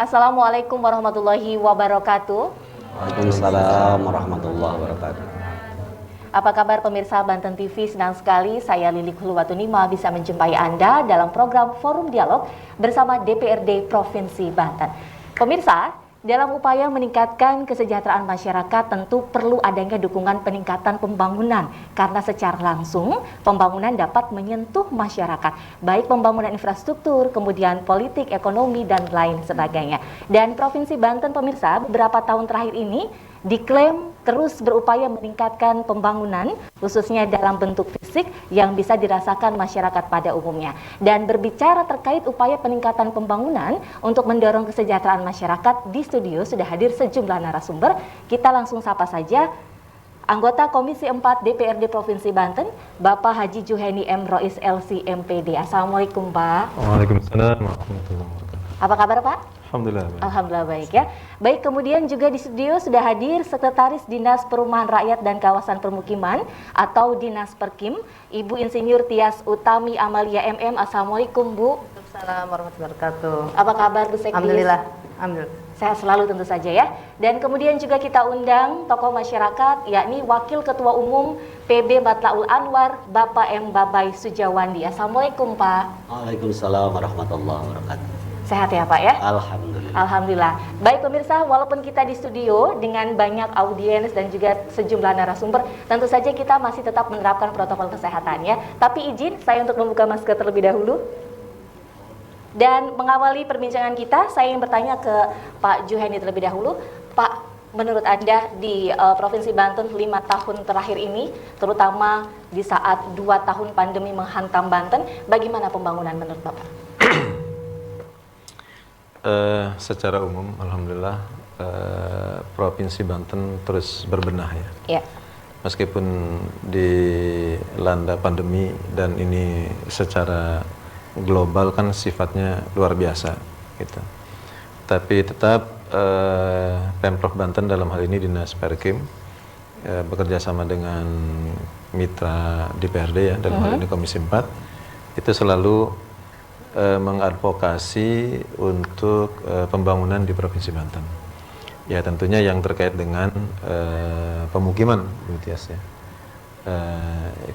Assalamualaikum warahmatullahi wabarakatuh. Waalaikumsalam warahmatullahi wabarakatuh. Apa kabar pemirsa Banten TV? Senang sekali saya Lilik Huluwatunima bisa menjumpai Anda dalam program Forum Dialog bersama DPRD Provinsi Banten. Pemirsa, dalam upaya meningkatkan kesejahteraan masyarakat tentu perlu adanya dukungan peningkatan pembangunan karena secara langsung pembangunan dapat menyentuh masyarakat, baik pembangunan infrastruktur, kemudian politik, ekonomi, dan lain sebagainya. Dan Provinsi Banten pemirsa beberapa tahun terakhir ini diklaim terus berupaya meningkatkan pembangunan khususnya dalam bentuk fisik yang bisa dirasakan masyarakat pada umumnya. Dan berbicara terkait upaya peningkatan pembangunan untuk mendorong kesejahteraan masyarakat, di studio sudah hadir sejumlah narasumber. Kita langsung sapa saja anggota Komisi 4 DPRD Provinsi Banten, Bapak Haji Juheni M. Rois LC MPD. Assalamualaikum Pak. Waalaikumsalam warahmatullahi wabarakatuh. Apa kabar Pak? Alhamdulillah. Alhamdulillah baik ya. Baik, kemudian juga di studio sudah hadir Sekretaris Dinas Perumahan Rakyat dan Kawasan Permukiman atau Dinas Perkim, Ibu Insinyur Tias Utami Amalia MM. Assalamualaikum Bu. Assalamualaikum warahmatullahi wabarakatuh. Apa kabar Bu Sekdis? Alhamdulillah. Alhamdulillah. Sehat selalu tentu saja ya. Dan kemudian juga kita undang tokoh masyarakat yakni Wakil Ketua Umum PB Matlaul Anwar, Bapak M. Babai Sujawandi. Assalamualaikum Pak. Waalaikumsalam warahmatullahi wabarakatuh. Sehat ya Pak ya? Alhamdulillah. Alhamdulillah. Baik pemirsa, walaupun kita di studio dengan banyak audiens dan juga sejumlah narasumber, tentu saja kita masih tetap menerapkan protokol kesehatan ya. Tapi izin saya untuk membuka masker terlebih dahulu. Dan mengawali perbincangan kita, saya ingin bertanya ke Pak Juheni terlebih dahulu. Pak, menurut Anda di Provinsi Banten 5 tahun terakhir ini, terutama di saat 2 tahun pandemi menghantam Banten, bagaimana pembangunan menurut Bapak? Secara umum, alhamdulillah Provinsi Banten terus berbenah ya. Ya. Meskipun dilanda pandemi dan ini secara global kan sifatnya luar biasa gitu. Tapi tetap Pemprov Banten dalam hal ini Dinas Perkim bekerja sama dengan mitra DPRD ya, dalam hal ini Komisi 4 itu selalu mengadvokasi untuk pembangunan di Provinsi Banten. Ya tentunya yang terkait dengan pemukiman, Bu Tias ya.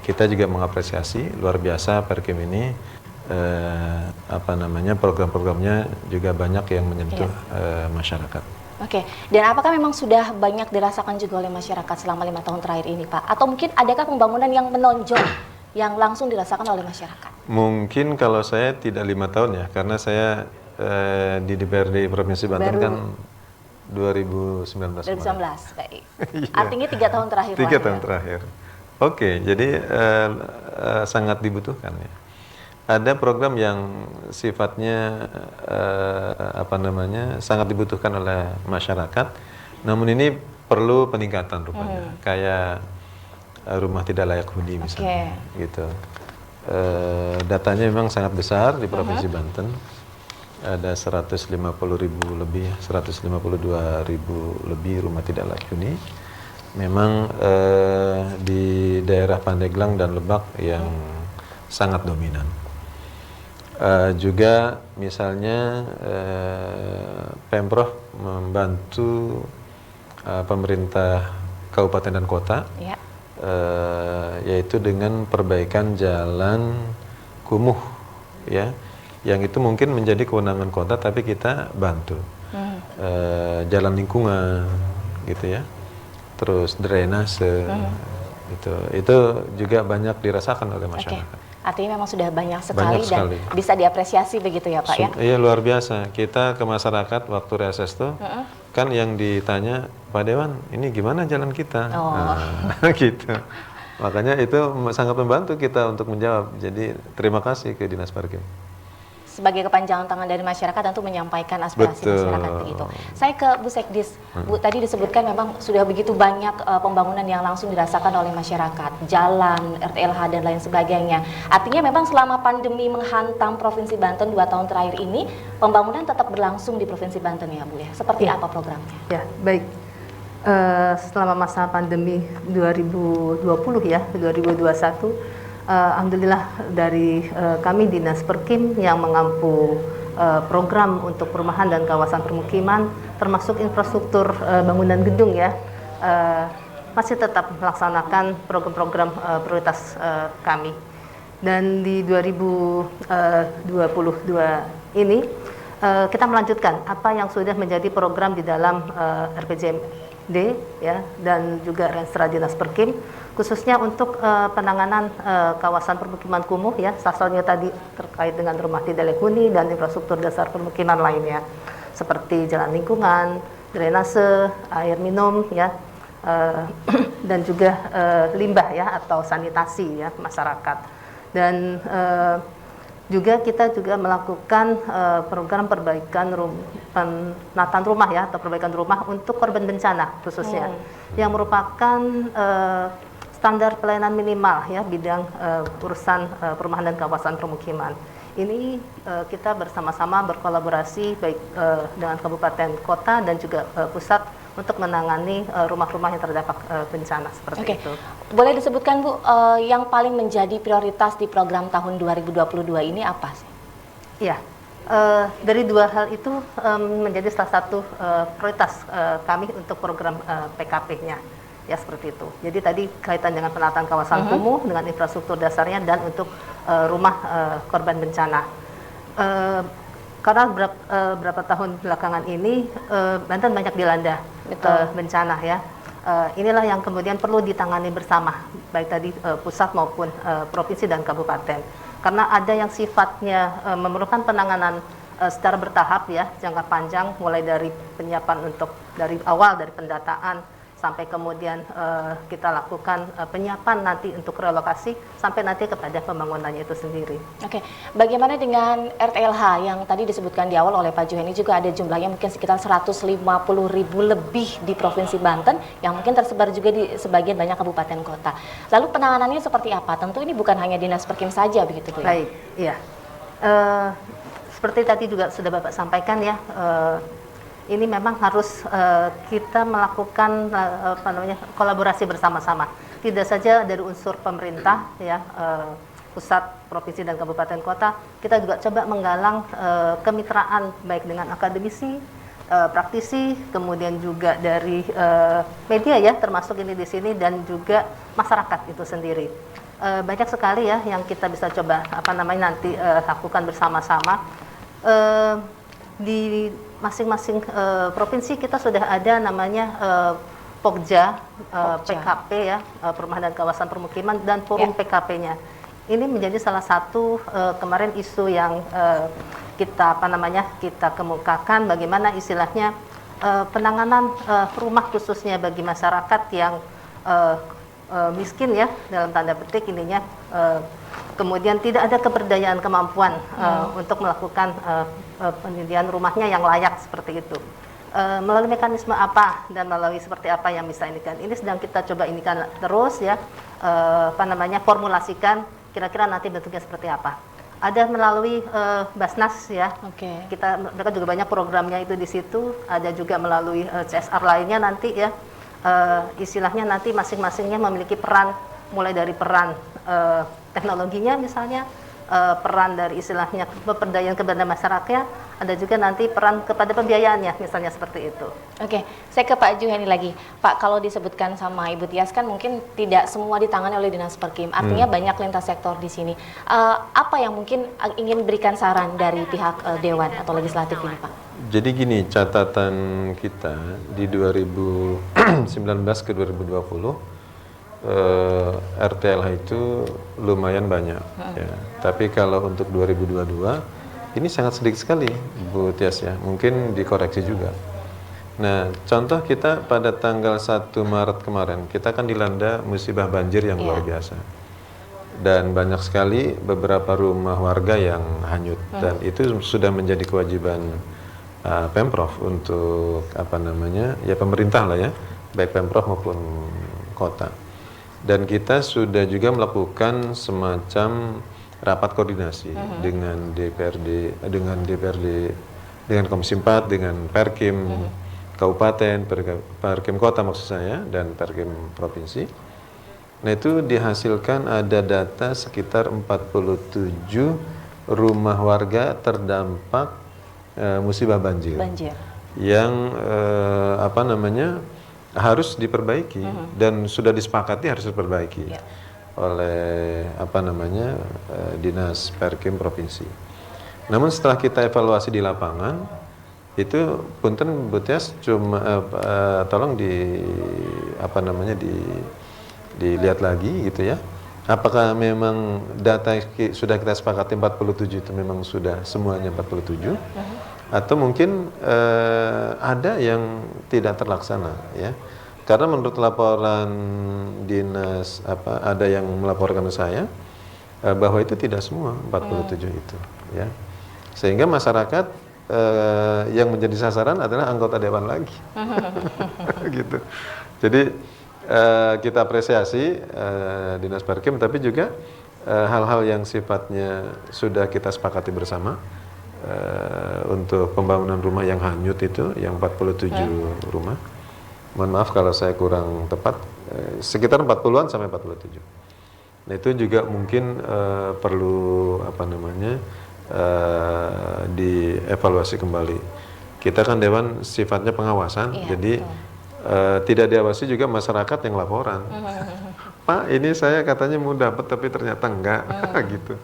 Kita juga mengapresiasi luar biasa Perkim ini program-programnya juga banyak yang menyentuh masyarakat. Oke, dan apakah memang sudah banyak dirasakan juga oleh masyarakat selama 5 tahun terakhir ini Pak? Atau mungkin adakah pembangunan yang menonjol yang langsung dirasakan oleh masyarakat? Mungkin kalau saya tidak 5 tahun ya, karena saya di DPRD Provinsi Banten kan 2019. 2019, baik. Artinya 3 tahun terakhir. 3 tahun terakhir. Oke, jadi sangat dibutuhkan ya. Ada program yang sifatnya sangat dibutuhkan oleh masyarakat. Namun ini perlu peningkatan rupanya. Kayak rumah tidak layak huni misalnya, gitu. Datanya memang sangat besar di Provinsi Banten. Ada 150.000 lebih, 152.000 lebih rumah tidak layak huni. Memang di daerah Pandeglang dan Lebak yang sangat dominan. Juga misalnya Pemprov membantu pemerintah kabupaten dan kota. Ya. Yaitu dengan perbaikan jalan kumuh ya, yang itu mungkin menjadi kewenangan kota tapi kita bantu. Jalan lingkungan gitu ya, terus drainase gitu, itu juga banyak dirasakan oleh masyarakat. Artinya memang sudah banyak sekali dan bisa diapresiasi begitu ya Pak ya? Iya luar biasa. Kita ke masyarakat waktu reses tuh kan yang ditanya, Pak Dewan ini gimana jalan kita? Gitu. Makanya itu sangat membantu kita untuk menjawab. Jadi terima kasih ke Dinas Perkim. Sebagai kepanjangan tangan dari masyarakat tentu menyampaikan aspirasi masyarakat begitu. Saya ke Bu Sekdis. Bu, tadi disebutkan memang sudah begitu banyak pembangunan yang langsung dirasakan oleh masyarakat, jalan, RTLH dan lain sebagainya. Artinya memang selama pandemi menghantam Provinsi Banten 2 tahun terakhir ini, pembangunan tetap berlangsung di Provinsi Banten ya Bu ya. Seperti apa programnya? Ya, baik. Selama masa pandemi 2020 ya, 2021 alhamdulillah dari kami Dinas Perkim yang mengampu program untuk perumahan dan kawasan permukiman, termasuk infrastruktur bangunan gedung ya, masih tetap melaksanakan program-program prioritas kami. Dan di 2022 ini kita melanjutkan apa yang sudah menjadi program di dalam RPJMD ya, dan juga Renstra Dinas Perkim, khususnya untuk penanganan kawasan permukiman kumuh ya, salah satunya tadi terkait dengan rumah tidak layak huni dan infrastruktur dasar permukiman lainnya seperti jalan lingkungan, drainase, air minum ya, dan juga limbah ya atau sanitasi ya masyarakat. Dan juga kita juga melakukan program perbaikan penataan rumah ya, atau perbaikan rumah untuk korban bencana khususnya, yang merupakan standar pelayanan minimal ya bidang urusan perumahan dan kawasan permukiman. Ini kita bersama-sama berkolaborasi baik dengan kabupaten, kota dan juga pusat untuk menangani rumah-rumah yang terdampak bencana seperti itu. Boleh disebutkan Bu, yang paling menjadi prioritas di program tahun 2022 ini apa sih? Iya, dari dua hal itu menjadi salah satu prioritas kami untuk program PKP-nya. Ya seperti itu. Jadi tadi kaitan dengan penataan kawasan kumuh dengan infrastruktur dasarnya dan untuk rumah korban bencana. Karena berapa tahun belakangan ini Banten banyak dilanda bencana ya. Inilah yang kemudian perlu ditangani bersama, baik tadi pusat maupun provinsi dan kabupaten. Karena ada yang sifatnya memerlukan penanganan secara bertahap ya, jangka panjang, mulai dari penyiapan untuk dari awal dari pendataan sampai kemudian kita lakukan penyiapan nanti untuk relokasi sampai nanti kepada pembangunannya itu sendiri. Oke, bagaimana dengan RTLH yang tadi disebutkan di awal oleh Pak Juheni, juga ada jumlahnya mungkin sekitar 150.000 lebih di Provinsi Banten yang mungkin tersebar juga di sebagian banyak kabupaten kota. Lalu penanganannya seperti apa? Tentu ini bukan hanya Dinas Perkim saja begitu Bu. Baik, iya. Seperti tadi juga sudah Bapak sampaikan ya, ini memang harus kita melakukan kolaborasi bersama-sama. Tidak saja dari unsur pemerintah ya, pusat, provinsi dan kabupaten kota, kita juga coba menggalang kemitraan baik dengan akademisi, praktisi, kemudian juga dari media ya, termasuk ini di sini, dan juga masyarakat itu sendiri. Banyak sekali ya yang kita bisa coba nanti lakukan bersama-sama. Di masing-masing provinsi kita sudah ada namanya Pokja, PKP ya, perumahan dan kawasan permukiman, dan forum PKP-nya. Ini menjadi salah satu kemarin isu yang kita kita kemukakan, bagaimana istilahnya penanganan rumah khususnya bagi masyarakat yang miskin ya, dalam tanda petik ininya, kemudian tidak ada keberdayaan kemampuan untuk melakukan penyediaan rumahnya yang layak seperti itu. Melalui mekanisme apa dan melalui seperti apa yang bisa ini sedang kita coba terus ya, formulasikan kira-kira nanti bentuknya seperti apa. Ada melalui Basnas ya, mereka juga banyak programnya itu di situ. Ada juga melalui CSR lainnya nanti ya, istilahnya nanti masing-masingnya memiliki peran, mulai dari peran teknologinya misalnya, peran dari istilahnya pemberdayaan kepada masyarakat, ada juga nanti peran kepada pembiayaannya misalnya seperti itu. Oke, saya ke Pak Juheni lagi. Pak, kalau disebutkan sama Ibu Tias kan mungkin tidak semua ditangani oleh Dinas Perkim, artinya banyak lintas sektor di sini. Apa yang mungkin ingin berikan saran dari pihak Dewan atau Legislatif ini Pak? Jadi gini, catatan kita di 2019 ke 2020, RTLH itu lumayan banyak ya. Tapi kalau untuk 2022 ini sangat sedikit sekali Bu Tias ya, mungkin dikoreksi juga. Nah, contoh kita pada tanggal 1 Maret kemarin, kita kan dilanda musibah banjir yang luar biasa. Dan banyak sekali beberapa rumah warga yang hanyut, dan itu sudah menjadi kewajiban Pemprov untuk ya pemerintah lah ya, baik Pemprov maupun kota. Dan kita sudah juga melakukan semacam rapat koordinasi dengan DPRD, dengan Komisi 4, dengan Perkim Kabupaten, Perkim Kota maksud saya, dan Perkim Provinsi. Nah, itu dihasilkan ada data sekitar 47 rumah warga terdampak musibah banjir. Yang apa namanya harus diperbaiki dan sudah disepakati harus diperbaiki oleh apa namanya Dinas Perkim Provinsi. Namun setelah kita evaluasi di lapangan itu punten Bu Tias cuma tolong di apa namanya dilihat lagi gitu ya. Apakah memang data sudah kita sepakati 47 itu memang sudah semuanya 47 atau mungkin ada yang tidak terlaksana ya. Karena menurut laporan dinas ada yang melaporkan ke saya bahwa itu tidak semua 47 itu ya. Sehingga masyarakat yang menjadi sasaran adalah anggota dewan lagi. Gitu. Jadi kita apresiasi Dinas Perkim, tapi juga hal-hal yang sifatnya sudah kita sepakati bersama untuk pembangunan rumah yang hanyut itu, yang 47 rumah. Mohon maaf kalau saya kurang tepat, sekitar 40-an sampai 47. Nah itu juga mungkin perlu apa namanya dievaluasi kembali. Kita kan dewan sifatnya pengawasan, jadi tidak diawasi juga masyarakat yang laporan. Pak, ini saya katanya mau dapat tapi ternyata enggak, gitu.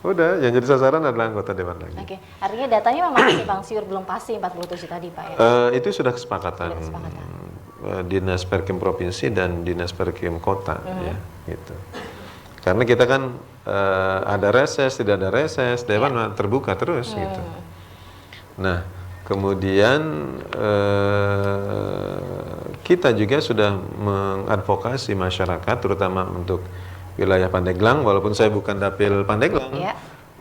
Udah, yang jadi sasaran adalah anggota dewan lagi. Oke, artinya datanya memang masih Bang Siur belum pasti 47 tadi Pak ya? Itu sudah kesepakatan. Dinas Perkim Provinsi dan Dinas Perkim Kota ya, gitu. Karena kita kan ada reses, tidak ada reses, dewan terbuka terus gitu. Nah, kemudian kita juga sudah mengadvokasi masyarakat, terutama untuk wilayah Pandeglang, walaupun saya bukan dapil Pandeglang,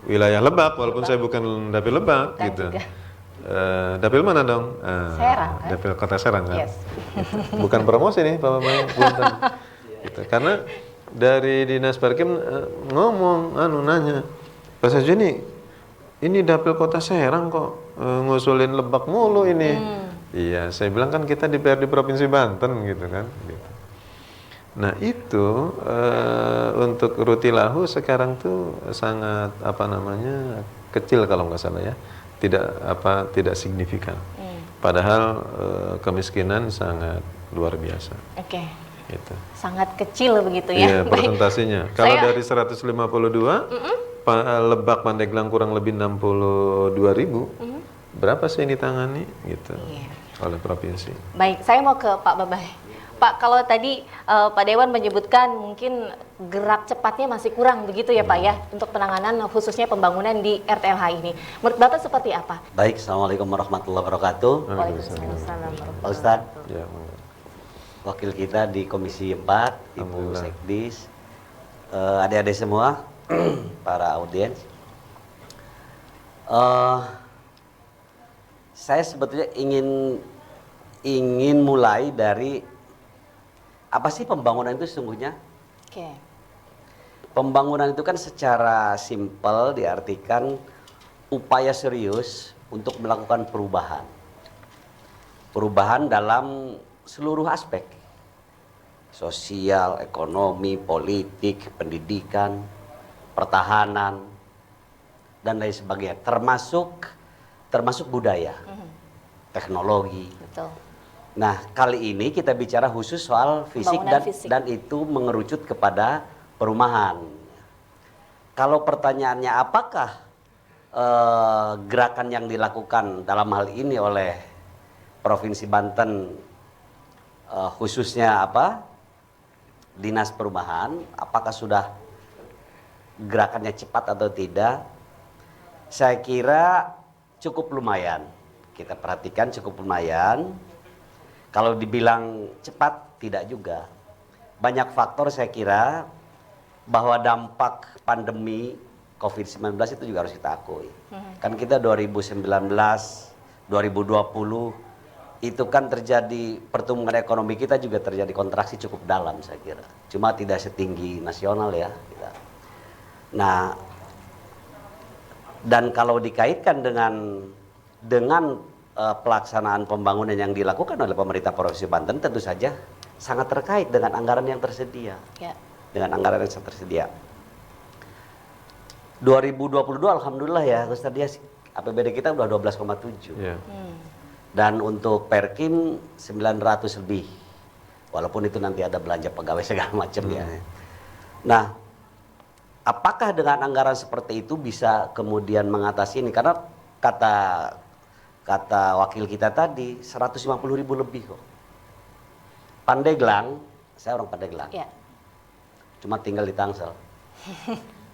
wilayah Lebak, walaupun saya bukan dapil Lebak, gitu. Dapil mana dong? Serang, kan? Dapil Kota Serang kan? Yes. Bukan promosi nih, Bapak-Bapak. Gitu. Karena dari Dinas Perkim ngomong, nanya, Pak Sajo ini dapil Kota Serang kok ngusulin Lebak mulu ini. Iya, saya bilang kan kita DPRD Provinsi Banten gitu kan. Gitu. Nah itu untuk Rutilahu sekarang tuh sangat apa namanya kecil kalau nggak salah ya. Tidak signifikan. Padahal kemiskinan sangat luar biasa. Oke. Gitu. Sangat kecil begitu ya. Iya, persentasinya. Kalau dari 152, Lebak Pandeglang kurang lebih 62.000. Berapa sih yang ditangani gitu oleh provinsi? Baik, saya mau ke Pak Babay. Pak, kalau tadi Pak Dewan menyebutkan mungkin gerak cepatnya masih kurang begitu ya Pak ya untuk penanganan khususnya pembangunan di RTLH ini. Menurut Bapak seperti apa? Baik, Assalamualaikum warahmatullahi wabarakatuh. Waalaikumsalam. Pak Ustadz, Ya, wakil kita di Komisi 4, Ibu Sekdis, adik-adik semua, para audiens. Saya sebetulnya ingin mulai dari apa sih pembangunan itu sesungguhnya? Pembangunan itu kan secara simpel diartikan upaya serius untuk melakukan perubahan. Perubahan dalam seluruh aspek. Sosial, ekonomi, politik, pendidikan, pertahanan, dan lain sebagainya. Termasuk budaya, teknologi. Betul. Nah, kali ini kita bicara khusus soal fisik dan itu mengerucut kepada perumahan. Kalau pertanyaannya apakah gerakan yang dilakukan dalam hal ini oleh Provinsi Banten khususnya Dinas Perumahan, apakah sudah gerakannya cepat atau tidak? Saya kira cukup lumayan. Kita perhatikan cukup lumayan. Kalau dibilang cepat, tidak juga. Banyak faktor saya kira bahwa dampak pandemi COVID-19 itu juga harus kita akui. Kan kita 2019, 2020 itu kan terjadi pertumbuhan ekonomi kita juga terjadi kontraksi cukup dalam saya kira. Cuma tidak setinggi nasional ya. Nah, dan kalau dikaitkan dengan pelaksanaan pembangunan yang dilakukan oleh pemerintah Provinsi Banten tentu saja sangat terkait dengan anggaran yang tersedia. Dengan anggaran yang tersedia. 2022 alhamdulillah ya Ustaz Dias, APBD kita udah 12,7. Ya. Dan untuk Perkim 900 lebih. Walaupun itu nanti ada belanja pegawai segala macam ya. Nah, apakah dengan anggaran seperti itu bisa kemudian mengatasi ini? Karena kata wakil kita tadi 150.000 lebih kok. Pandeglang, saya orang Pandeglang. Ya. Cuma tinggal di Tangsel.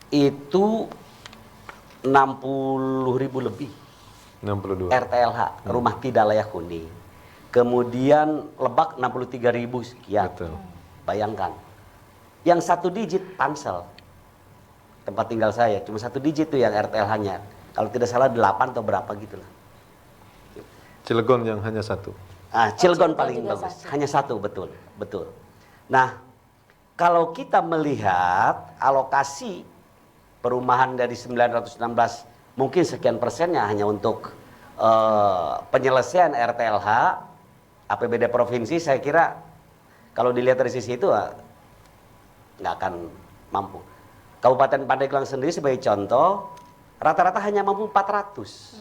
Itu 60.000 lebih. 62. RTLH, rumah tidak layak huni. Kemudian Lebak 63.000 sekian. Betul. Bayangkan. Yang satu digit Tangsel. Tempat tinggal saya cuma satu digit tuh yang RTLH-nya. Kalau tidak salah 8 atau berapa gitu lah. Cilegon yang hanya satu. Cilegon Cilegon paling juga bagus. satu. Hanya satu, betul. Nah, kalau kita melihat alokasi perumahan dari 916 mungkin sekian persennya hanya untuk penyelesaian RTLH, APBD provinsi, saya kira kalau dilihat dari sisi itu nggak akan mampu. Kabupaten Pandeglang sendiri sebagai contoh, rata-rata hanya mampu 400.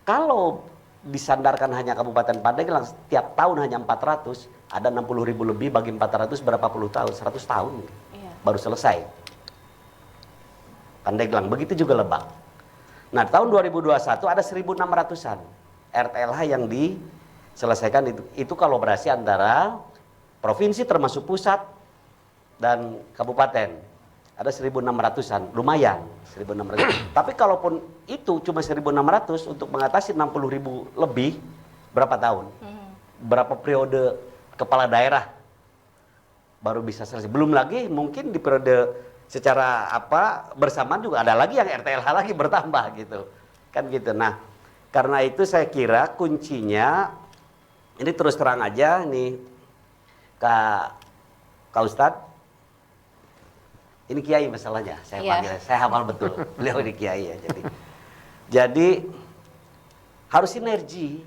Kalau disandarkan hanya Kabupaten Pandeglang setiap tahun hanya 400, ada 60.000 lebih bagi 400 berapa puluh tahun? 100 tahun Iya. baru selesai. Pandeglang, begitu juga Lebak. Nah, tahun 2021 ada 1.600-an RTLH yang diselesaikan itu kolaborasi antara provinsi termasuk pusat dan kabupaten. Ada 1.600-an, lumayan 1.600. Tapi kalaupun itu cuma 1.600 untuk mengatasi 60.000 lebih, berapa tahun? Berapa periode kepala daerah baru bisa selesai? Belum lagi mungkin di periode secara bersamaan juga ada lagi yang RTLH lagi bertambah gitu. Kan gitu. Nah, karena itu saya kira kuncinya ini terus terang aja nih Kak Ustadz. Ini kiai masalahnya, saya panggil, saya hafal betul. Beliau ini kiai ya, jadi harus sinergi.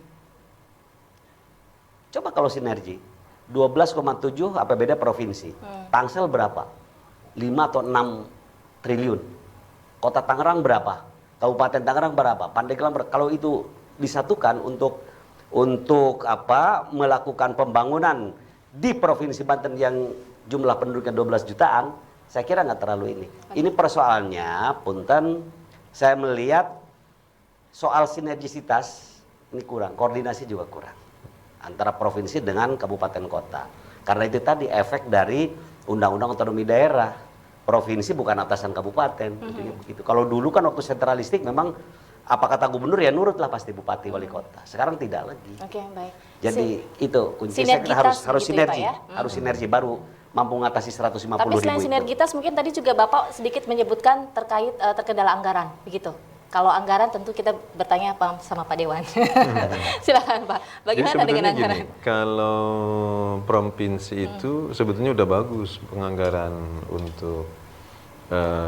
Coba kalau sinergi, 12,7 APBD provinsi, Tangsel berapa? 5 atau 6 triliun. Kota Tangerang berapa? Kabupaten Tangerang berapa? Pandeglang berapa? Kalau itu disatukan untuk melakukan pembangunan di Provinsi Banten yang jumlah penduduknya 12 jutaan, saya kira nggak terlalu ini. Ini persoalannya, punten, saya melihat soal sinergisitas ini kurang, koordinasi juga kurang antara provinsi dengan kabupaten kota. Karena itu tadi efek dari Undang-Undang Otonomi Daerah. Provinsi bukan atasan kabupaten, begitu. Kalau dulu kan waktu sentralistik memang apa kata gubernur ya nurutlah pasti bupati wali kota. Sekarang tidak lagi. Oke, baik. Jadi itu kunci, saya kira harus gitu sinergi, ya, Pak, ya? harus sinergi baru mampu mengatasi 150.000 Tapi selain itu. sinergitas, mungkin tadi juga Bapak sedikit menyebutkan terkait terkendala anggaran, begitu. Kalau anggaran tentu kita bertanya sama Pak Dewan. Silakan Pak, bagaimana Jadi dengan sebetulnya anggaran? gini, kalau provinsi itu sebetulnya udah bagus penganggaran untuk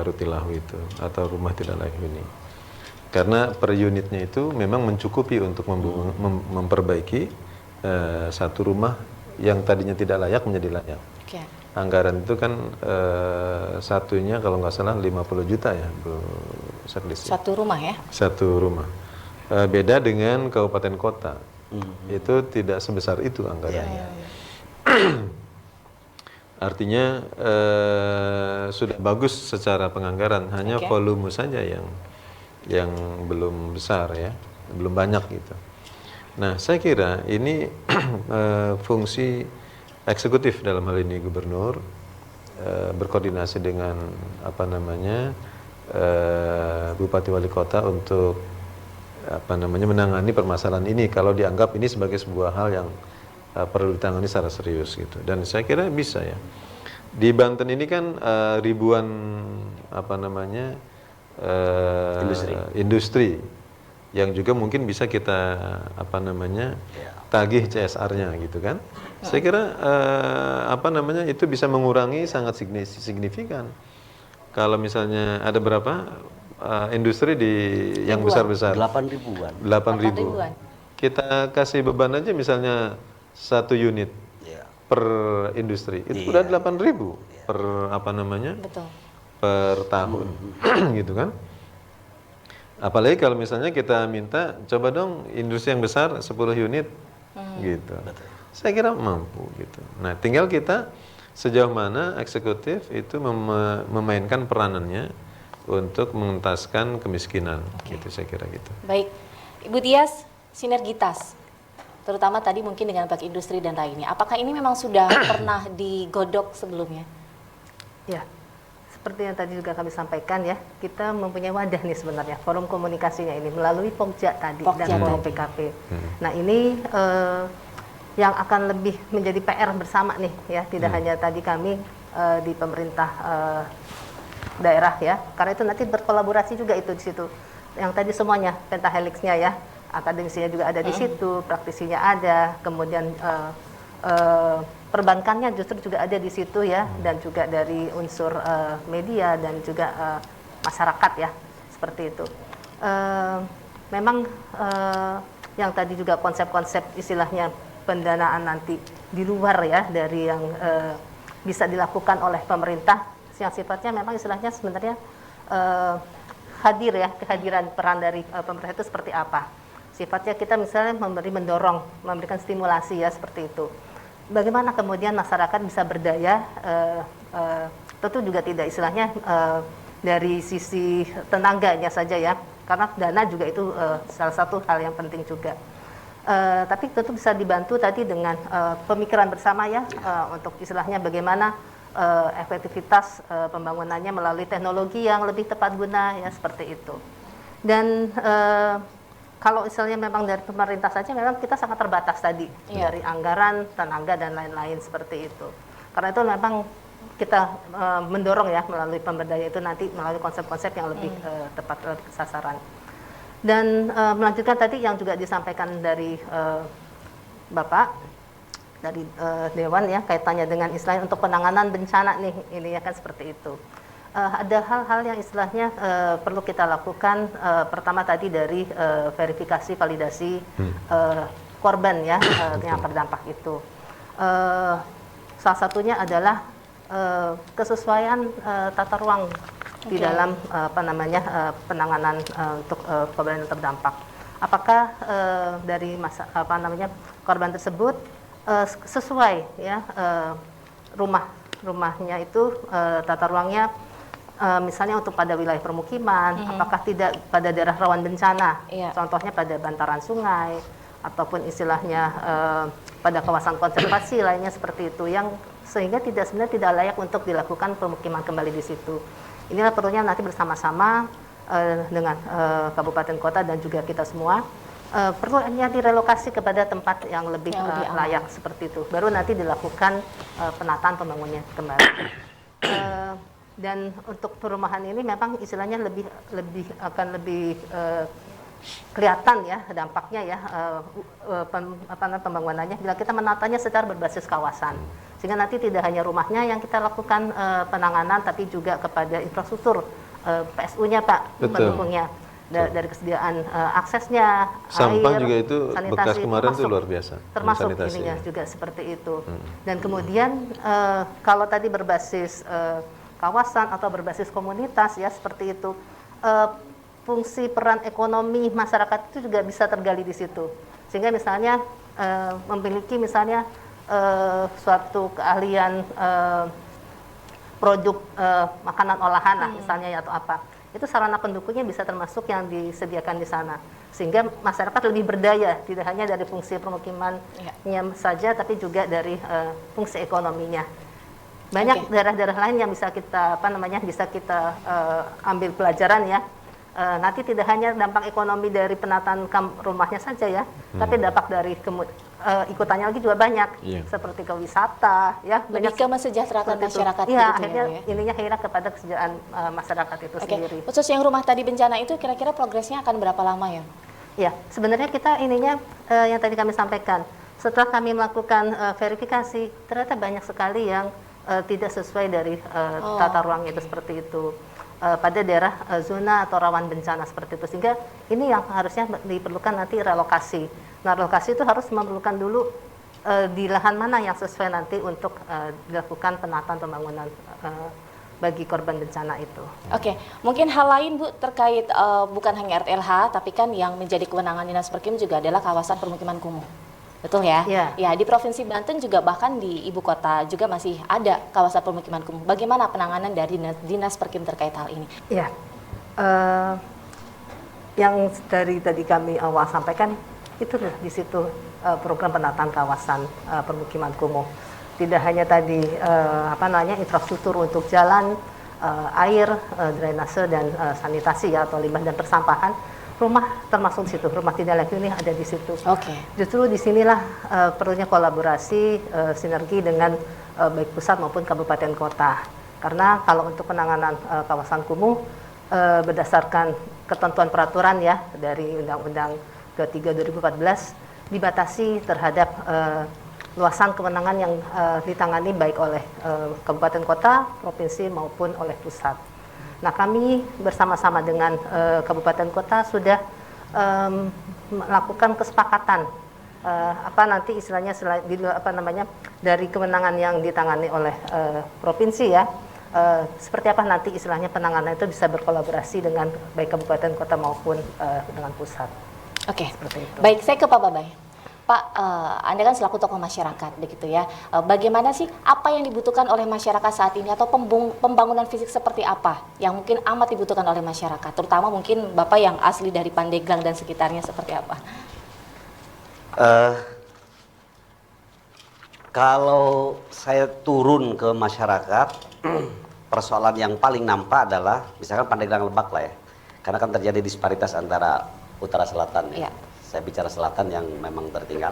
rutilahu itu atau rumah tidak layak huni. Karena per unitnya itu memang mencukupi untuk memperbaiki satu rumah yang tadinya tidak layak menjadi layak. Oke. Anggaran itu kan satunya kalau nggak salah 50 juta ya, Bu Sekdis. Satu rumah ya? Satu rumah. Beda dengan kabupaten kota. Itu tidak sebesar itu anggarannya. Artinya sudah bagus secara penganggaran, hanya volume saja yang belum besar ya, belum banyak gitu. Nah, saya kira ini fungsi eksekutif dalam hal ini gubernur berkoordinasi dengan bupati wali kota untuk menangani permasalahan ini kalau dianggap ini sebagai sebuah hal yang perlu ditangani secara serius gitu. Dan saya kira bisa ya. Di Banten ini kan ribuan industri yang juga mungkin bisa kita tagih CSR-nya gitu kan. Saya kira itu bisa mengurangi sangat signifikan. Kalau misalnya ada berapa industri yang besar-besar? 8.000-an. 8.000. Kita kasih beban aja misalnya 1 unit per industri. Itu udah 8.000 per Betul. per tahun gitu kan. Apalagi kalau misalnya kita minta, coba dong industri yang besar 10 unit, gitu. Saya kira mampu gitu. Nah, tinggal kita sejauh mana eksekutif itu memainkan peranannya untuk mengentaskan kemiskinan, gitu saya kira gitu. Baik, Ibu Tias, sinergitas, terutama tadi mungkin dengan Bank Industri dan lainnya. Apakah ini memang sudah pernah digodok sebelumnya? Ya, seperti yang tadi juga kami sampaikan ya, kita mempunyai wadah nih sebenarnya, forum komunikasinya ini melalui Pokja tadi dan PKP. Nah ini yang akan lebih menjadi PR bersama nih ya, tidak hanya tadi kami di pemerintah daerah ya, karena itu nanti berkolaborasi juga itu di situ. Yang tadi semuanya pentahelixnya ya, akademisinya juga ada di situ, praktisinya ada, kemudian perbankannya justru juga ada di situ ya, dan juga dari unsur media dan juga masyarakat ya, seperti itu. Memang yang tadi juga konsep-konsep istilahnya pendanaan nanti di luar ya dari yang bisa dilakukan oleh pemerintah, yang sifatnya memang istilahnya sebenarnya hadir ya, kehadiran peran dari pemerintah itu seperti apa. Sifatnya kita misalnya mendorong, memberikan stimulasi ya, seperti itu. Bagaimana kemudian masyarakat bisa berdaya, tentu juga tidak istilahnya dari sisi tenaganya saja ya, karena dana juga itu salah satu hal yang penting juga. Tapi tentu bisa dibantu tadi dengan pemikiran bersama ya, untuk istilahnya bagaimana efektivitas pembangunannya melalui teknologi yang lebih tepat guna ya, seperti itu. Dan kalau misalnya memang dari pemerintah saja memang kita sangat terbatas tadi, dari anggaran, tenaga dan lain-lain seperti itu. Karena itu memang kita mendorong ya melalui pemberdayaan itu nanti melalui konsep-konsep yang lebih tepat sasaran. Dan melanjutkan tadi yang juga disampaikan dari Bapak dari Dewan ya, kaitannya dengan istilahnya untuk penanganan bencana nih, ini ya kan seperti itu. Ada hal-hal yang istilahnya perlu kita lakukan. Pertama tadi dari verifikasi validasi korban ya, yang terdampak itu. Salah satunya adalah kesesuaian tata ruang di dalam penanganan untuk korban yang terdampak. Apakah dari korban tersebut sesuai ya, rumahnya itu tata ruangnya misalnya untuk pada wilayah permukiman, apakah tidak pada daerah rawan bencana, contohnya pada bantaran sungai ataupun istilahnya pada kawasan konservasi lainnya seperti itu, yang sehingga sebenarnya tidak layak untuk dilakukan pemukiman kembali di situ. Inilah perlunya nanti bersama-sama dengan kabupaten kota dan juga kita semua perlunya direlokasi kepada tempat yang lebih layak seperti itu. Baru nanti dilakukan penataan pembangunannya kembali. Dan untuk perumahan ini memang istilahnya akan lebih kelihatan ya dampaknya ya, pembangunannya bila kita menatanya secara berbasis kawasan, sehingga nanti tidak hanya rumahnya yang kita lakukan penanganan, tapi juga kepada infrastruktur PSU-nya Pak, pendukungnya dari kesediaan aksesnya, sampah air, juga itu sanitasi, bekas kemarin itu luar biasa, termasuk ininya juga seperti itu. Dan kemudian kalau tadi berbasis kawasan atau berbasis komunitas ya seperti itu, fungsi peran ekonomi masyarakat itu juga bisa tergali di situ, sehingga misalnya memiliki misalnya suatu keahlian produk makanan olahan lah misalnya ya, atau apa, itu sarana pendukungnya bisa termasuk yang disediakan di sana, sehingga masyarakat lebih berdaya, tidak hanya dari fungsi permukimannya saja, tapi juga dari fungsi ekonominya. Banyak daerah-daerah lain yang bisa kita ambil pelajaran ya. Nanti tidak hanya dampak ekonomi dari penataan rumahnya saja ya, tapi dampak dari ikutannya lagi juga banyak, seperti ke wisata ya, lebih ke mesejahterakan masyarakat. Iya, akhirnya ininya akhirnya kepada kesejahteraan masyarakat itu sendiri. Khusus yang rumah tadi bencana itu kira-kira progresnya akan berapa lama ya? Ya, sebenarnya kita ininya yang tadi kami sampaikan, setelah kami melakukan verifikasi, ternyata banyak sekali yang tidak sesuai dari tata ruang itu seperti itu, pada daerah zona atau rawan bencana seperti itu, sehingga ini yang harusnya diperlukan nanti relokasi. Nah, relokasi itu harus memerlukan dulu di lahan mana yang sesuai nanti untuk dilakukan penataan pembangunan bagi korban bencana itu. Oke, mungkin hal lain Bu terkait bukan hanya RTLH, tapi kan yang menjadi kewenangan Dinas Perkim juga adalah kawasan permukiman kumuh. Betul ya? Iya. Ya, di Provinsi Banten juga bahkan di ibu kota juga masih ada kawasan permukiman kumuh. Bagaimana penanganan dari Dinas Perkim terkait hal ini? Ya, yang dari tadi kami awal sampaikan itu di situ program penataan kawasan permukiman kumuh. Tidak hanya tadi infrastruktur untuk jalan, air, drainase dan sanitasi ya, atau limbah dan persampahan, rumah termasuk di situ. Rumah tidak layak huni ada di situ. Oke. Justru disinilah perlunya kolaborasi, sinergi dengan baik pusat maupun kabupaten kota. Karena kalau untuk penanganan kawasan kumuh berdasarkan ketentuan peraturan ya dari Undang-Undang 23 2014 dibatasi terhadap luasan kewenangan yang ditangani baik oleh kabupaten kota, provinsi maupun oleh pusat. Nah, kami bersama-sama dengan kabupaten kota sudah melakukan kesepakatan nanti istilahnya dari kewenangan yang ditangani oleh provinsi ya. Seperti apa nanti istilahnya penanganan itu bisa berkolaborasi dengan baik kabupaten kota maupun dengan pusat. Oke. Seperti itu. Baik, saya ke Pak Babay. Pak, Anda kan selaku tokoh masyarakat, begitu ya. Bagaimana sih apa yang dibutuhkan oleh masyarakat saat ini atau pembangunan fisik seperti apa yang mungkin amat dibutuhkan oleh masyarakat, terutama mungkin Bapak yang asli dari Pandeglang dan sekitarnya seperti apa? Kalau saya turun ke masyarakat, persoalan yang paling nampak adalah misalkan Pandeglang Lebak lah ya, karena kan terjadi disparitas antara utara selatan ya. Saya bicara selatan yang memang tertinggal.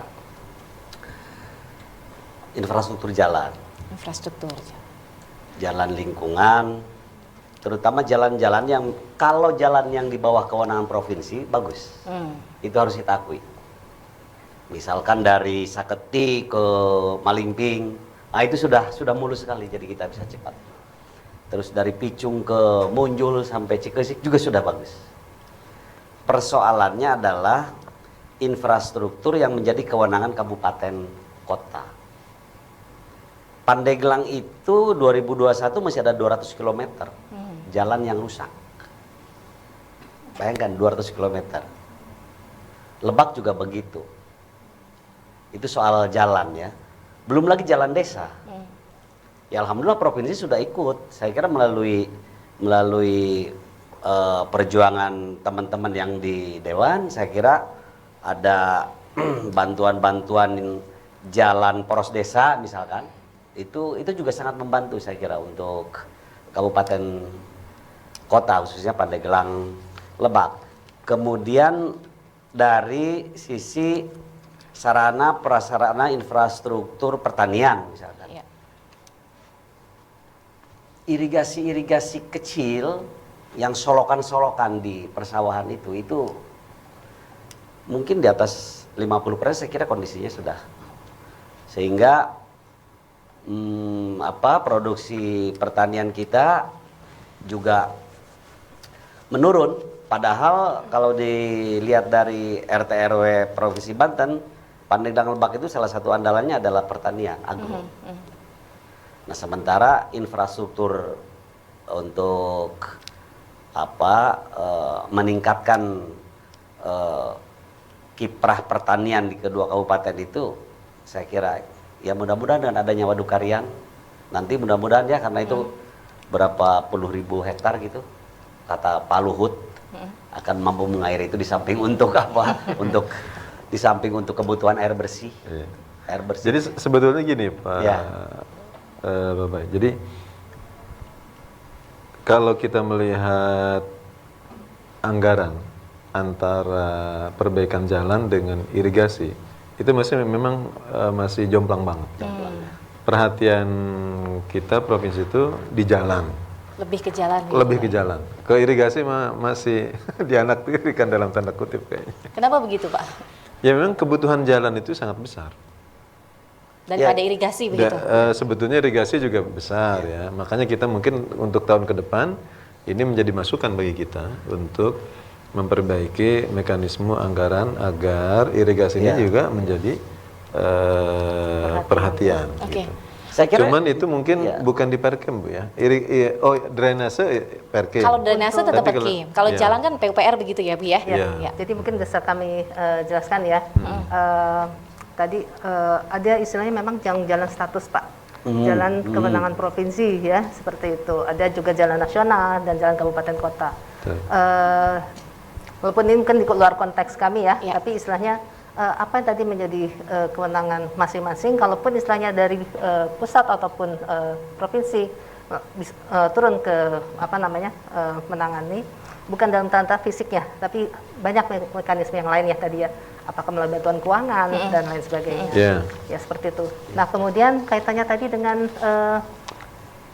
Infrastruktur jalan. Infrastruktur. Jalan lingkungan, terutama jalan-jalan yang kalau jalan yang di bawah kewenangan provinsi bagus. Itu harus kita akui. Misalkan dari Saketi ke Malingping, nah itu sudah mulus sekali, jadi kita bisa cepat. Terus dari Picung ke Munjul sampai Cikesik juga sudah bagus. Persoalannya adalah infrastruktur yang menjadi kewenangan kabupaten kota. Pandeglang itu 2021 masih ada 200 km jalan yang rusak. Bayangkan 200 km. Lebak juga begitu. Itu soal jalan ya. Belum lagi jalan desa. Ya alhamdulillah provinsi sudah ikut. Saya kira melalui perjuangan teman-teman yang di Dewan, saya kira ada bantuan-bantuan jalan poros desa misalkan, itu juga sangat membantu saya kira untuk kabupaten kota khususnya Pandeglang Lebak. Kemudian dari sisi sarana prasarana infrastruktur pertanian misalkan, irigasi kecil yang solokan-solokan di persawahan itu mungkin di atas 50% saya kira kondisinya sudah, sehingga produksi pertanian kita juga menurun. Padahal kalau dilihat dari RT RW Provinsi Banten, Pandeglang Lebak itu salah satu andalannya adalah pertanian agro. Nah sementara infrastruktur untuk meningkatkan kiprah pertanian di kedua kabupaten itu, saya kira ya mudah-mudahan dengan adanya waduk Karian nanti mudah-mudahan ya, karena itu berapa puluh ribu hektar gitu kata Pak Luhut akan mampu mengairi itu, di samping untuk di samping untuk kebutuhan air bersih. Air bersih. Jadi sebetulnya gini Pak Bapak, jadi kalau kita melihat anggaran antara perbaikan jalan dengan irigasi, itu memang masih jomplang banget. Perhatian kita provinsi itu di jalan. Lebih ke jalan. Lebih ke jalan. Ke irigasi masih dianaktirikan dalam tanda kutip kayaknya. Kenapa begitu Pak? Ya memang kebutuhan jalan itu sangat besar. Daripada irigasi begitu? Sebetulnya irigasi juga besar ya. Makanya kita mungkin untuk tahun ke depan ini menjadi masukan bagi kita untuk memperbaiki mekanisme anggaran agar irigasi ini juga menjadi perhatian. Oke. Gitu. Saya kira Cuman itu mungkin ya. bukan di Perkem Bu ya. Drainase Perkem. Kalau drainase tetap Tapi kalau- Perkim. Kalau ya. jalan kan PUPR begitu ya, Bu ya? Iya. Ya. Jadi mungkin bisa kami jelaskan ya. Tadi ada istilahnya memang yang jalan status Pak, jalan kewenangan provinsi ya, seperti itu. Ada juga jalan nasional dan jalan kabupaten kota. Betul. Walaupun ini kan di luar konteks kami ya, Ya. tapi istilahnya apa yang tadi menjadi kewenangan masing-masing. Kalaupun istilahnya dari pusat ataupun provinsi turun ke apa namanya menangani, bukan dalam tata fisiknya, tapi banyak mekanisme yang lain ya tadi ya, apakah melalui bantuan keuangan dan lain sebagainya. Yeah. Ya seperti itu. Nah kemudian kaitannya tadi dengan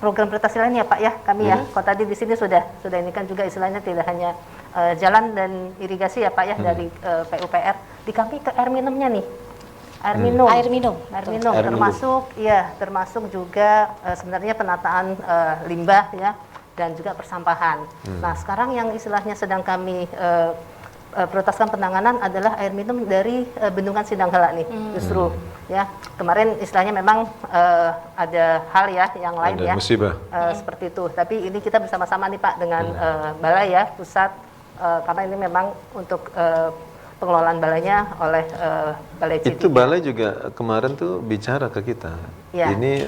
program prioritas lain ya Pak ya, kami ya. Kalau tadi di sini sudah ini kan juga istilahnya tidak hanya jalan dan irigasi ya Pak ya dari PUPR, di kami ke air minumnya nih. Air minum. Air minum. Air Betul. minum Air minum. termasuk juga sebenarnya penataan limbah ya dan juga persampahan. Nah, sekarang yang istilahnya sedang kami prioritaskan penanganan adalah air minum dari bendungan Sidanghala nih, justru ya. Kemarin istilahnya memang ada hal ya yang lain Ada ya. musibah. Seperti itu. Tapi ini kita bersama-sama nih Pak dengan balai ya, pusat karena ini memang untuk pengelolaan balainya oleh Balai Itu Cibi. balai juga kemarin tuh bicara ke kita. Ya. Ini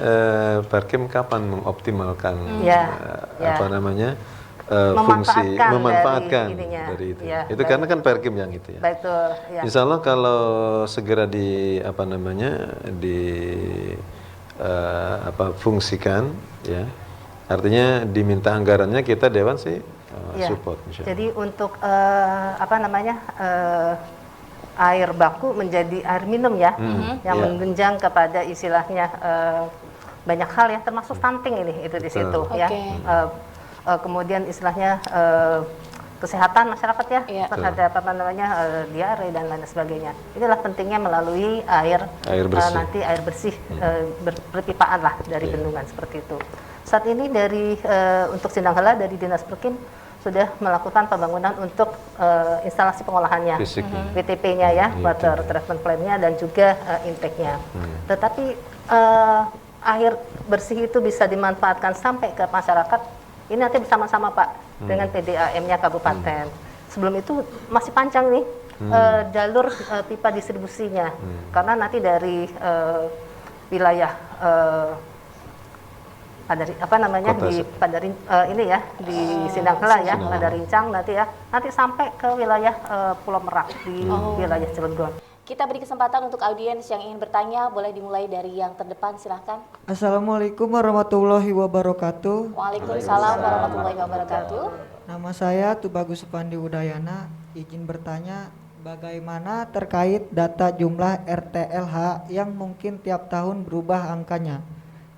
Perkem kapan mengoptimalkan Ya, ya. apa namanya fungsi memanfaatkan dari ininya. dari itu. Ya, Itu baik. karena kan Perkem yang itu ya. Betul, ya. Insya Allah kalau segera di apa namanya fungsikan ya. Artinya diminta anggarannya kita Dewan sih Ya. support. insya Allah. Jadi untuk air baku menjadi air minum ya, yang Ya. menunjang kepada istilahnya banyak hal ya, termasuk stunting ini itu di situ ya. Oke. Kemudian istilahnya kesehatan masyarakat ya Iya. terhadap apa namanya diare dan lain sebagainya. Inilah pentingnya melalui air bersih. nanti air bersih berpipaan lah dari bendungan seperti itu. Saat ini dari untuk Sidanghala dari Dinas Perkim sudah melakukan pembangunan untuk instalasi pengolahannya, Fisiknya. WTP-nya ya, water treatment plant-nya dan juga intake-nya. Tetapi air bersih itu bisa dimanfaatkan sampai ke masyarakat. Ini nanti bersama-sama Pak dengan PDAM-nya kabupaten. Sebelum itu masih panjang nih jalur pipa distribusinya, karena nanti dari wilayah Padari, apa namanya Kota di Padarin ini ya di Sidanghala ya, Padarincang nanti ya, nanti sampai ke wilayah Pulau Merak di wilayah Cilegon. Kita beri kesempatan untuk audiens yang ingin bertanya, boleh dimulai dari yang terdepan, silahkan. Assalamualaikum warahmatullahi wabarakatuh. Waalaikumsalam warahmatullahi wabarakatuh. Nama saya Tubagus Supandi Udayana. Izin bertanya, bagaimana terkait data jumlah RTLH yang mungkin tiap tahun berubah angkanya?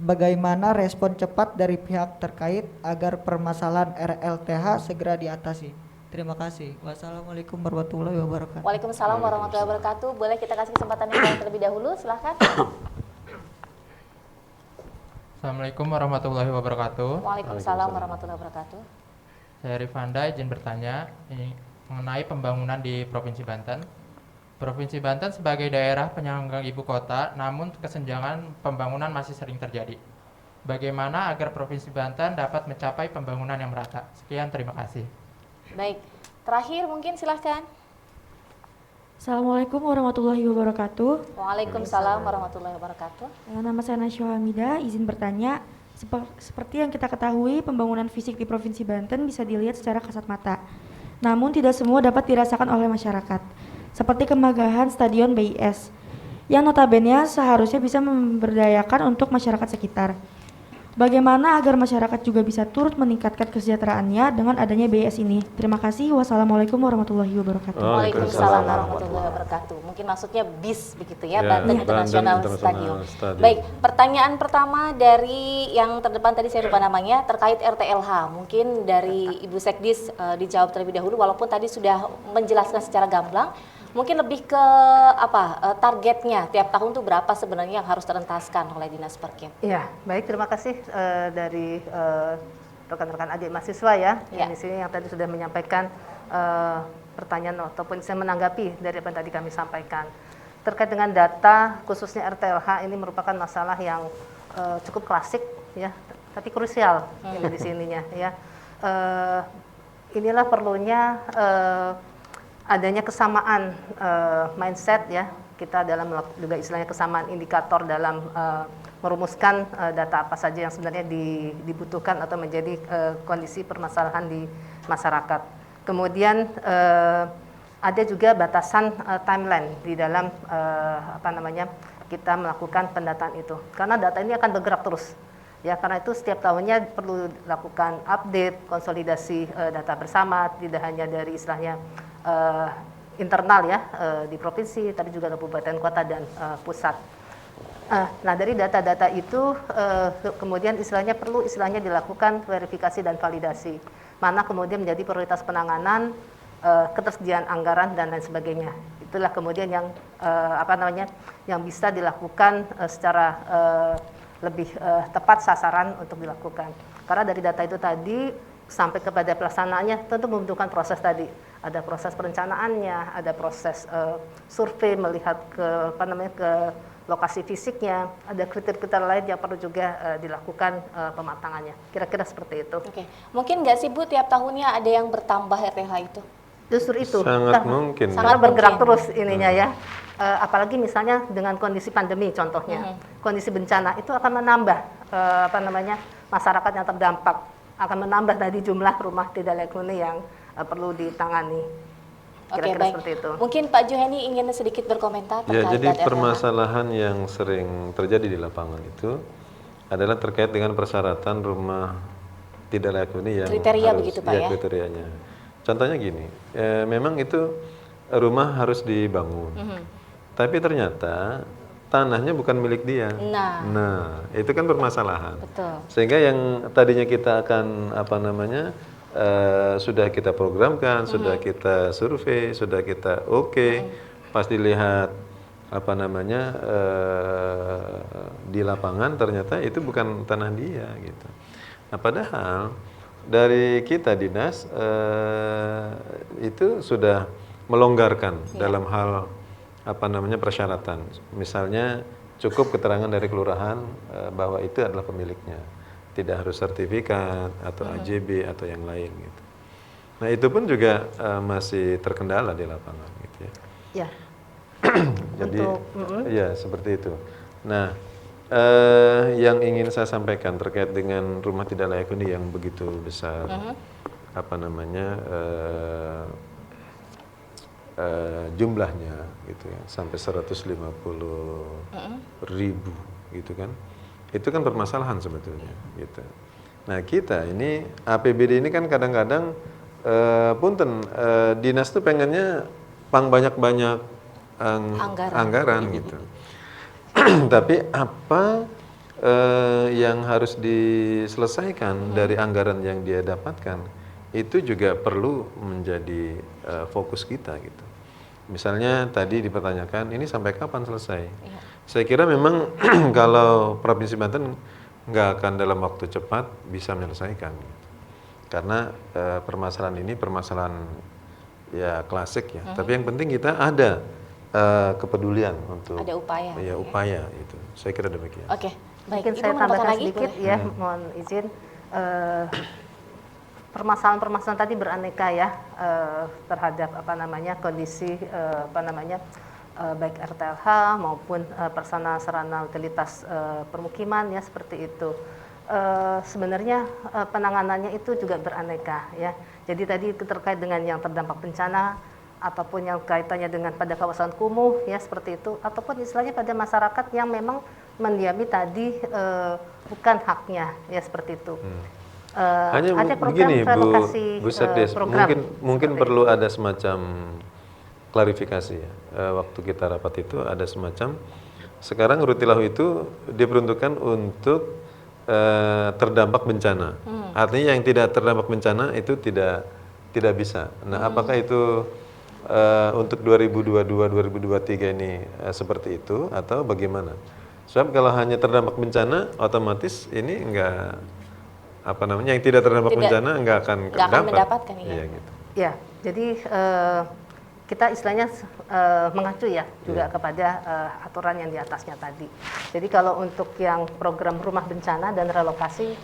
Bagaimana respon cepat dari pihak terkait agar permasalahan RLTH segera diatasi? Terima kasih. Wassalamualaikum warahmatullahi wabarakatuh. Waalaikumsalam warahmatullahi wabarakatuh. Boleh kita kasih kesempatan yang lain terlebih dahulu, silahkan. Assalamualaikum warahmatullahi wabarakatuh. Waalaikumsalam warahmatullahi wabarakatuh. Saya Rifanda, izin bertanya ini mengenai pembangunan di Provinsi Banten. Provinsi Banten sebagai daerah penyangga ibu kota, namun kesenjangan pembangunan masih sering terjadi. Bagaimana agar Provinsi Banten dapat mencapai pembangunan yang merata? Sekian, terima kasih. Baik, terakhir mungkin silahkan. Assalamualaikum warahmatullahi wabarakatuh. Waalaikumsalam warahmatullahi wabarakatuh. Nama saya Nasya Hamida, izin bertanya. Seperti yang kita ketahui, pembangunan fisik di Provinsi Banten bisa dilihat secara kasat mata. Namun tidak semua dapat dirasakan oleh masyarakat. Seperti kemegahan Stadion BIS, yang notabene seharusnya bisa memberdayakan untuk masyarakat sekitar. Bagaimana agar masyarakat juga bisa turut meningkatkan kesejahteraannya dengan adanya BIS ini? Terima kasih. Wassalamualaikum warahmatullahi wabarakatuh. Waalaikumsalam warahmatullahi wabarakatuh. Mungkin maksudnya BIS begitu ya, Ya, Banten Banten International International Stadium. Stadium. Baik, pertanyaan pertama dari yang terdepan tadi saya lupa namanya terkait RTLH. Mungkin dari Ibu Sekdis dijawab terlebih dahulu, walaupun tadi sudah menjelaskan secara gamblang. Mungkin lebih ke targetnya tiap tahun tuh berapa sebenarnya yang harus terentaskan oleh Dinas Perkim? Iya, baik, terima kasih dari rekan-rekan adik mahasiswa ya, yang di sini yang tadi sudah menyampaikan pertanyaan ataupun saya menanggapi dari apa yang tadi kami sampaikan terkait dengan data khususnya RTLH. Ini merupakan masalah yang cukup klasik ya, tapi krusial ini di sininya ya. Inilah perlunya adanya kesamaan mindset ya, kita dalam juga istilahnya kesamaan indikator dalam merumuskan data apa saja yang sebenarnya dibutuhkan atau menjadi kondisi permasalahan di masyarakat. Kemudian ada juga batasan timeline di dalam kita melakukan pendataan itu, karena data ini akan bergerak terus. Ya, karena itu setiap tahunnya perlu dilakukan update, konsolidasi data bersama, tidak hanya dari istilahnya internal ya di provinsi, tapi juga kabupaten, kota dan pusat. Nah, dari data-data itu kemudian perlu dilakukan verifikasi dan validasi, mana kemudian menjadi prioritas penanganan, ketersediaan anggaran dan lain sebagainya. Itulah kemudian yang yang bisa dilakukan secara lebih tepat sasaran untuk dilakukan. Karena dari data itu tadi sampai kepada pelaksanaannya tentu membutuhkan proses tadi. Ada proses perencanaannya, ada proses survei melihat ke lokasi fisiknya, ada kriteria-kriteria lain yang perlu juga dilakukan pematangannya. Kira-kira seperti itu. Oke. Mungkin nggak sih Bu, tiap tahunnya ada yang bertambah RTH itu? Justru itu. Sangat mungkin. Sangat bergerak terus ininya ya. Apalagi misalnya dengan kondisi pandemi contohnya. Kondisi bencana itu akan menambah masyarakat yang terdampak, akan menambah tadi jumlah rumah tidak layak huni yang perlu ditangani. Oke, Kira-kira baik. seperti itu. Mungkin Pak Juhani ingin sedikit berkomentar Ya, terkait jadi RTH. permasalahan yang sering terjadi di lapangan itu adalah terkait dengan persyaratan rumah tidak layak huni yang Kriteria harus, begitu, Pak, ya? kriterianya. Contohnya gini, memang itu rumah harus dibangun, tapi ternyata tanahnya bukan milik dia. Nah, itu kan permasalahan. Betul. Sehingga yang tadinya kita akan sudah kita programkan, sudah kita survei, sudah kita pas dilihat di lapangan ternyata itu bukan tanah dia gitu. Nah, padahal dari kita dinas itu sudah melonggarkan dalam hal persyaratan. Misalnya cukup keterangan dari kelurahan bahwa itu adalah pemiliknya. Tidak harus sertifikat atau AJB atau yang lain gitu. Nah, itu pun juga masih terkendala di lapangan gitu ya. Ya. Jadi ya seperti itu. Nah, yang ingin saya sampaikan terkait dengan rumah tidak layak huni yang begitu besar, jumlahnya gitu ya, sampai 150.000 gitu kan. Itu kan permasalahan sebetulnya gitu. Nah, kita ini APBD ini kan kadang-kadang dinas tuh pengennya banyak-banyak anggaran gitu. Tapi apa yang harus diselesaikan dari anggaran yang dia dapatkan itu juga perlu menjadi fokus kita gitu. Misalnya tadi dipertanyakan ini sampai kapan selesai? Saya kira memang kalau Provinsi Banten nggak akan dalam waktu cepat bisa menyelesaikan, karena permasalahan ini permasalahan ya klasik ya. Tapi yang penting kita ada kepedulian untuk ada upaya. Ya, upaya itu. Saya kira demikian. Oke, baik. Mungkin Ibu saya menambahkan tambahkan lagi, sedikit boleh? ya, mohon izin. Permasalahan-permasalahan tadi beraneka ya terhadap kondisi baik RTLH maupun sarana utilitas permukiman ya seperti itu. Sebenarnya penanganannya itu juga beraneka ya. Jadi tadi terkait dengan yang terdampak bencana ataupun yang kaitannya dengan pada kawasan kumuh ya seperti itu, ataupun istilahnya pada masyarakat yang memang mendiami tadi bukan haknya ya seperti itu. Hanya ada program begini Bu Sekdes, mungkin perlu ada semacam klarifikasi ya. Waktu kita rapat itu ada semacam, sekarang Rutilahu itu diperuntukkan untuk terdampak bencana. Artinya yang tidak terdampak bencana itu tidak bisa. Nah, apakah itu untuk 2022-2023 ini seperti itu atau bagaimana? Sebab kalau hanya terdampak bencana, otomatis ini enggak yang tidak terdampak bencana enggak akan mendapatkan iya gitu. Ya, jadi kita istilahnya mengacu ya juga kepada aturan yang di atasnya tadi. Jadi kalau untuk yang program rumah bencana dan relokasi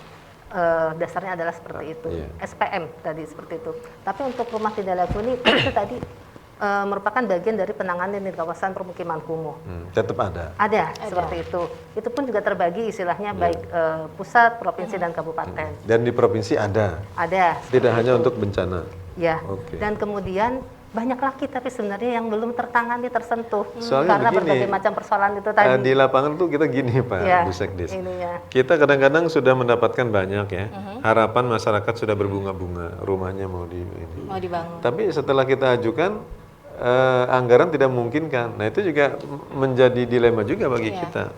dasarnya adalah seperti itu, SPM tadi seperti itu. Tapi untuk rumah tidak layak huni itu tadi merupakan bagian dari penanganan di kawasan permukiman kumuh. Tetap ada. Ada seperti itu. Itu pun juga terbagi istilahnya baik pusat, provinsi dan kabupaten. Dan di provinsi ada. Ada. Tidak hanya untuk bencana. Ya. Oke. Dan kemudian banyak lagi tapi sebenarnya yang belum tertangani tersentuh Soalnya karena begini, berbagai macam persoalan itu tadi. Di lapangan tuh kita gini Pak Ya, Bu Sekdis. ininya. Kita kadang-kadang sudah mendapatkan banyak ya. Harapan masyarakat sudah berbunga-bunga, rumahnya mau Mau dibangun. Tapi setelah kita ajukan anggaran tidak memungkinkan. Nah, itu juga menjadi dilema juga bagi kita.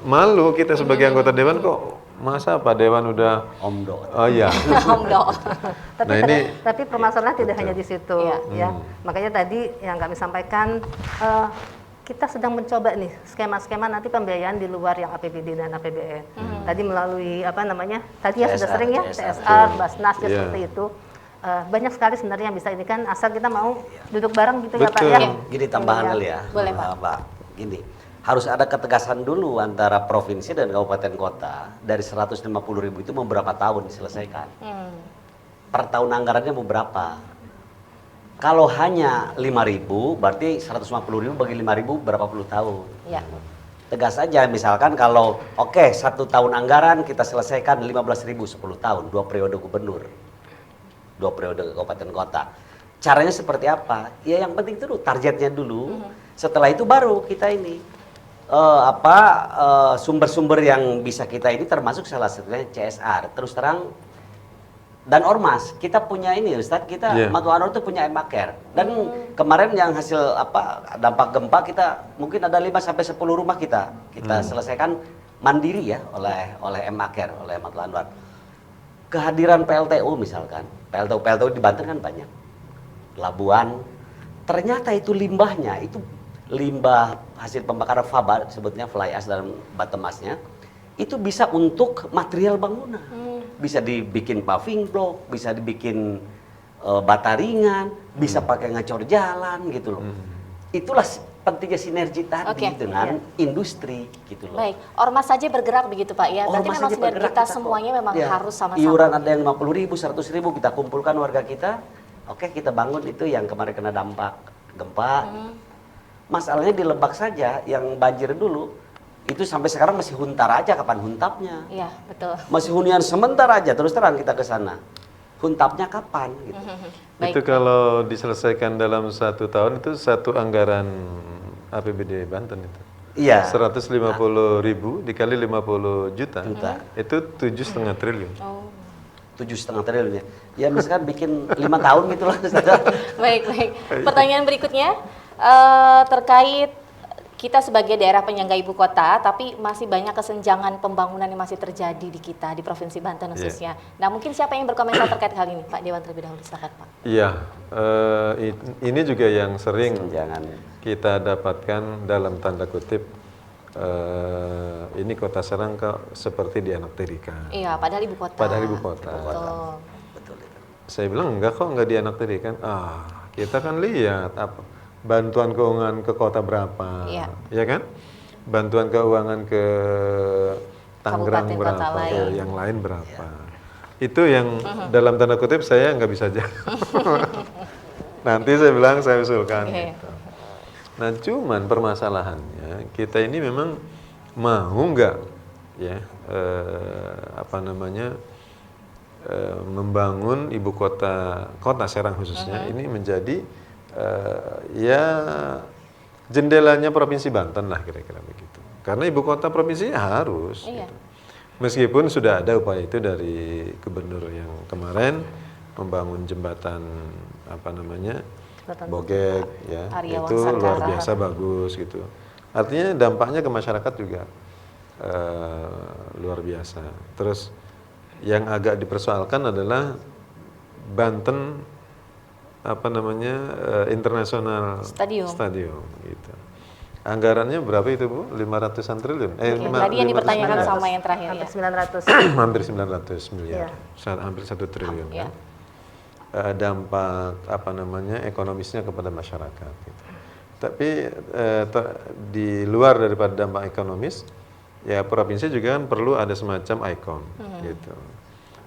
Malu kita sebagai anggota dewan kok masa Pak Dewan udah Omdo. Oh iya. Tapi, Nah, ini tapi permasalahan tidak hanya di situ, ya. Makanya tadi yang kami sampaikan, kita sedang mencoba nih skema-skema nanti pembiayaan di luar yang APBD dan APBN. Tadi melalui apa namanya? Tadi ya sudah CSR, sering ya, CSR. CSR, Basnas ya Iya. seperti itu. Banyak sekali sebenarnya yang bisa ini kan asal kita mau duduk bareng gitu ya Pak Betul. ya. Gini tambahan kali ya. Boleh, Pak. Pak. Gini, harus ada ketegasan dulu antara provinsi dan kabupaten kota. Dari 150.000 itu mau berapa tahun diselesaikan? Per tahun anggarannya mau berapa? Kalau hanya 5.000, berarti 150.000 bagi 5.000 berapa puluh tahun? Ya. Tegas aja, misalkan kalau oke, 1 tahun anggaran kita selesaikan 15.000 10 tahun, 2 periode gubernur, 2 periode kabupaten kota. Caranya seperti apa? Ya yang penting itu dulu, targetnya dulu. Setelah itu baru kita ini sumber-sumber yang bisa kita ini termasuk salah satunya CSR. Terus terang dan ormas kita punya ini Ustadz, kita Matu Anwar itu punya Emaker. Dan kemarin yang hasil dampak gempa kita mungkin ada 5 sampai 10 rumah kita selesaikan mandiri ya oleh Emaker, oleh Matu Anwar. Kehadiran PLTU misalkan, PLTU di Banten kan banyak. Labuan, ternyata itu limbahnya, itu limbah hasil pembakaran faba, sebutnya fly ash dan bottom ash-nya, itu bisa untuk material bangunan. Bisa dibikin paving block, bisa dibikin bata ringan, bisa pakai ngacor jalan gitu loh. Itulah pentingnya sinergi tadi dengan industri gitu loh. Baik, ormas saja bergerak begitu Pak ya. Berarti Ormas memang saja sinergi bergerak, kita semuanya memang ya, harus sama-sama. Iuran ada yang 50.000, 100.000 kita kumpulkan warga kita. Oke, kita bangun itu yang kemarin kena dampak gempa. Masalahnya di Lebak saja yang banjir dulu itu sampai sekarang masih huntar aja, kapan huntapnya? Iya, betul. Masih hunian sebentar aja, terus terang kita ke sana. Huntapnya kapan gitu. Baik. itu kalau diselesaikan dalam 1 tahun itu satu anggaran APBD Banten itu. Iya. 150.000 dikali 50 juta. Itu 7,5 triliun. 7,5 triliun ya. Ya misalkan bikin 5 tahun gitu lah. Baik. Pertanyaan berikutnya terkait kita sebagai daerah penyangga ibu kota, tapi masih banyak kesenjangan pembangunan yang masih terjadi di kita, di Provinsi Banten khususnya. Nah, mungkin siapa yang berkomentar terkait hal ini, Pak Dewan terlebih dahulu, silakan Pak. Iya, ini juga yang sering Jangan. kita dapatkan dalam tanda kutip, ini kota Serang kok seperti dianaktirikan. Iya, padahal ibu kota. Padahal ibu kota. Betul. Betul itu. Saya bilang enggak kok, enggak dianaktirikan. Kita kan lihat apa bantuan keuangan ke kota berapa, ya kan? Bantuan keuangan ke Tangerang Kabupaten berapa, kota ke lain. yang lain berapa. Itu yang dalam tanda kutip saya nggak bisa jawab. Nanti saya bilang saya usulkan. Gitu. Nah, cuman permasalahannya kita ini memang mau nggak ya membangun ibu kota Serang khususnya ini menjadi ya jendelanya Provinsi Banten lah kira-kira begitu. Karena ibu kota provinsinya harus. Iya. Gitu. Meskipun sudah ada upaya itu dari gubernur yang kemarin membangun jembatan Bogeg ya, Arya itu Wangsakara. luar biasa bagus gitu. Artinya dampaknya ke masyarakat juga luar biasa. Terus yang agak dipersoalkan adalah Banten internasional stadium gitu. Anggarannya berapa itu Bu? 500-an triliun. Tadi yang dipertanyakan sama yang terakhir Hampir ya. 900. Hampir 900 miliar. Hampir 1 triliun. Ya. Kan? dampak ekonomisnya kepada masyarakat. Gitu. Tapi di luar daripada dampak ekonomis, ya provinsi juga kan perlu ada semacam ikon, gitu.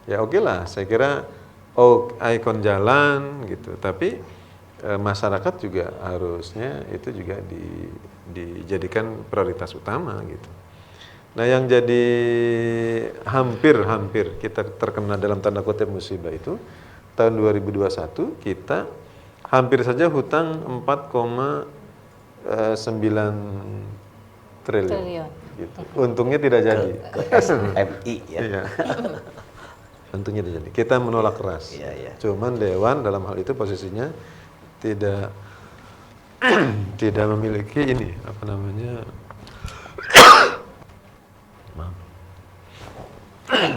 Ya oke lah, saya kira ikon jalan gitu. Tapi masyarakat juga harusnya itu juga dijadikan prioritas utama gitu. Nah yang jadi hampir kita terkena dalam tanda kutip musibah itu tahun 2021 kita hampir saja hutang 4,9 triliun. Gitu. Untungnya tidak jadi. Ke SMI ya. Iya. Untungnya tidak jadi. Kita menolak keras. Iya. Cuman Dewan dalam hal itu posisinya tidak tidak memiliki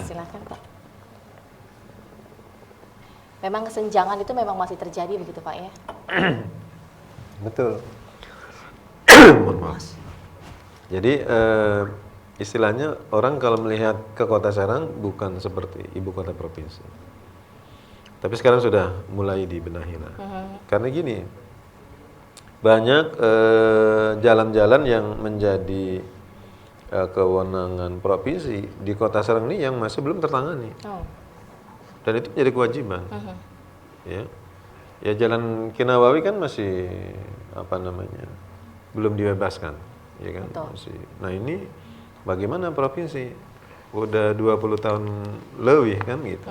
Silakan Pak. Memang kesenjangan itu memang masih terjadi begitu Pak ya? Betul. Mohon maaf. Jadi istilahnya orang kalau melihat ke Kota Serang bukan seperti ibu kota provinsi. Tapi sekarang sudah mulai dibenahi lah. Karena gini, banyak jalan-jalan yang menjadi kewenangan provinsi di Kota Serang ini yang masih belum tertangani. Dan itu menjadi kewajiban. Ya jalan Kinawawi kan masih belum dibebaskan, ya kan? Masih. Nah ini bagaimana provinsi? Udah 20 tahun lebih kan gitu.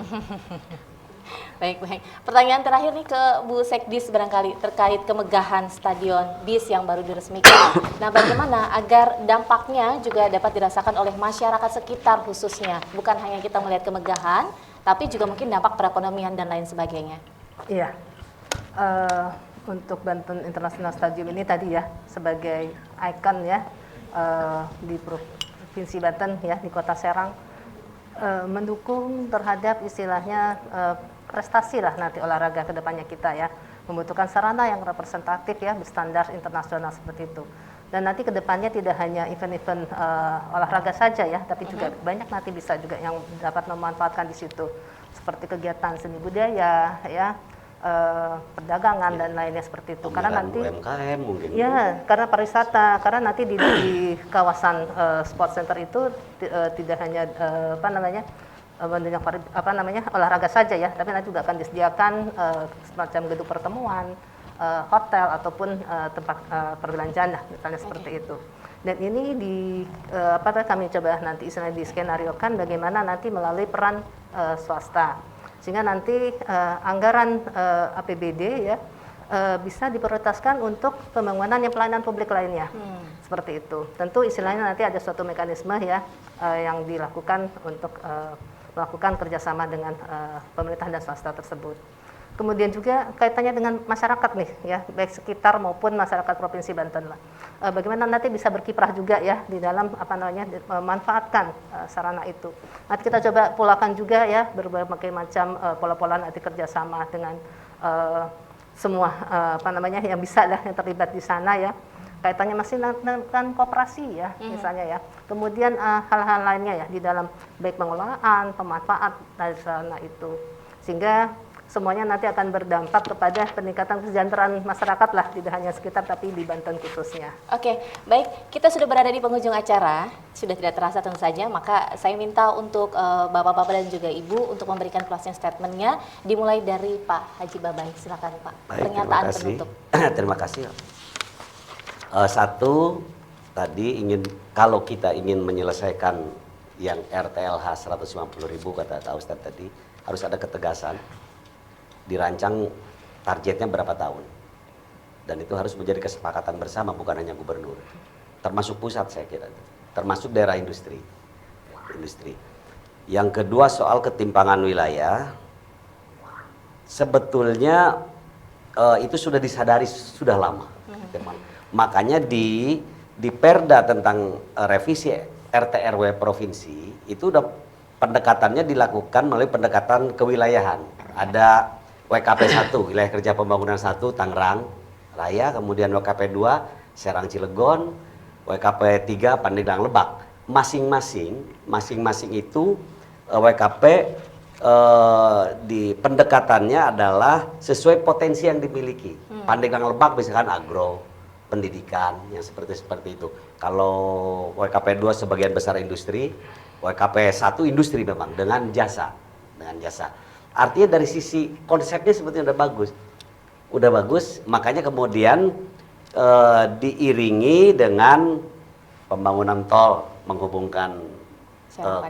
Baik. Pertanyaan terakhir nih ke Bu Sekdis barangkali terkait kemegahan stadion BIS yang baru diresmikan. Nah, bagaimana agar dampaknya juga dapat dirasakan oleh masyarakat sekitar khususnya, bukan hanya kita melihat kemegahan, tapi juga mungkin dampak perekonomian dan lain sebagainya. Iya. Untuk Banten International Stadium ini tadi ya sebagai ikon ya di Provinsi Banten ya di Kota Serang mendukung terhadap istilahnya prestasi lah nanti olahraga kedepannya kita ya, membutuhkan sarana yang representatif ya berstandar internasional seperti itu. Dan nanti kedepannya tidak hanya event-event olahraga saja ya, tapi juga banyak nanti bisa juga yang dapat memanfaatkan di situ seperti kegiatan seni budaya ya, perdagangan dan lainnya seperti itu. Karena nanti UMKM mungkin. Ya, karena pariwisata, karena nanti di kawasan sport center itu tidak hanya olahraga saja ya, tapi nanti juga akan disediakan semacam gedung pertemuan, hotel ataupun tempat perbelanjaan lah, misalnya seperti itu. Dan ini kami coba nanti istilahnya diskenariokan bagaimana nanti melalui peran swasta, sehingga nanti anggaran APBD ya bisa diprioritaskan untuk pembangunan yang pelayanan publik lainnya, seperti itu. Tentu istilahnya nanti ada suatu mekanisme ya yang dilakukan untuk melakukan kerjasama dengan pemerintah dan swasta tersebut. Kemudian juga kaitannya dengan masyarakat nih ya, baik sekitar maupun masyarakat Provinsi Banten lah. Bagaimana nanti bisa berkiprah juga ya di dalam memanfaatkan sarana itu. Nanti kita coba polakan juga ya berbagai macam pola-pola nanti kerjasama dengan semua yang bisa lah yang terlibat di sana ya. Kaitannya masih dengan koperasi ya misalnya ya. Kemudian hal-hal lainnya ya di dalam baik pengelolaan, pemanfaat dari sarana itu. Sehingga semuanya nanti akan berdampak kepada peningkatan kesejahteraan masyarakat lah, tidak hanya sekitar tapi di Banten khususnya. Oke, baik. Kita sudah berada di penghujung acara, sudah tidak terasa tentu saja, maka saya minta untuk Bapak-Bapak dan juga Ibu untuk memberikan closing statement-nya, dimulai dari Pak Haji Babai. Silakan Pak, baik, pernyataan penutup. Terima kasih. Satu, tadi kalau kita ingin menyelesaikan yang RTLH 150.000 kata Kak Ustadz tadi, harus ada ketegasan. Dirancang targetnya berapa tahun. Dan itu harus menjadi kesepakatan bersama, bukan hanya gubernur. Termasuk pusat saya kira. Termasuk daerah industri. Yang kedua soal ketimpangan wilayah. Sebetulnya itu sudah disadari sudah lama. Makanya di Perda tentang revisi RT/RW provinsi itu udah pendekatannya dilakukan melalui pendekatan kewilayahan. Ada WKP 1, Wilayah Kerja Pembangunan 1, Tangerang Raya, kemudian WKP 2, Serang Cilegon, WKP 3, Pandeglang Lebak. Masing-masing itu WKP di pendekatannya adalah sesuai potensi yang dimiliki. Pandeglang Lebak misalkan agro, pendidikan yang seperti itu. Kalau WKP 2 sebagian besar industri, WKP 1 industri memang dengan jasa. Artinya dari sisi konsepnya sebetulnya udah bagus, makanya kemudian diiringi dengan pembangunan tol menghubungkan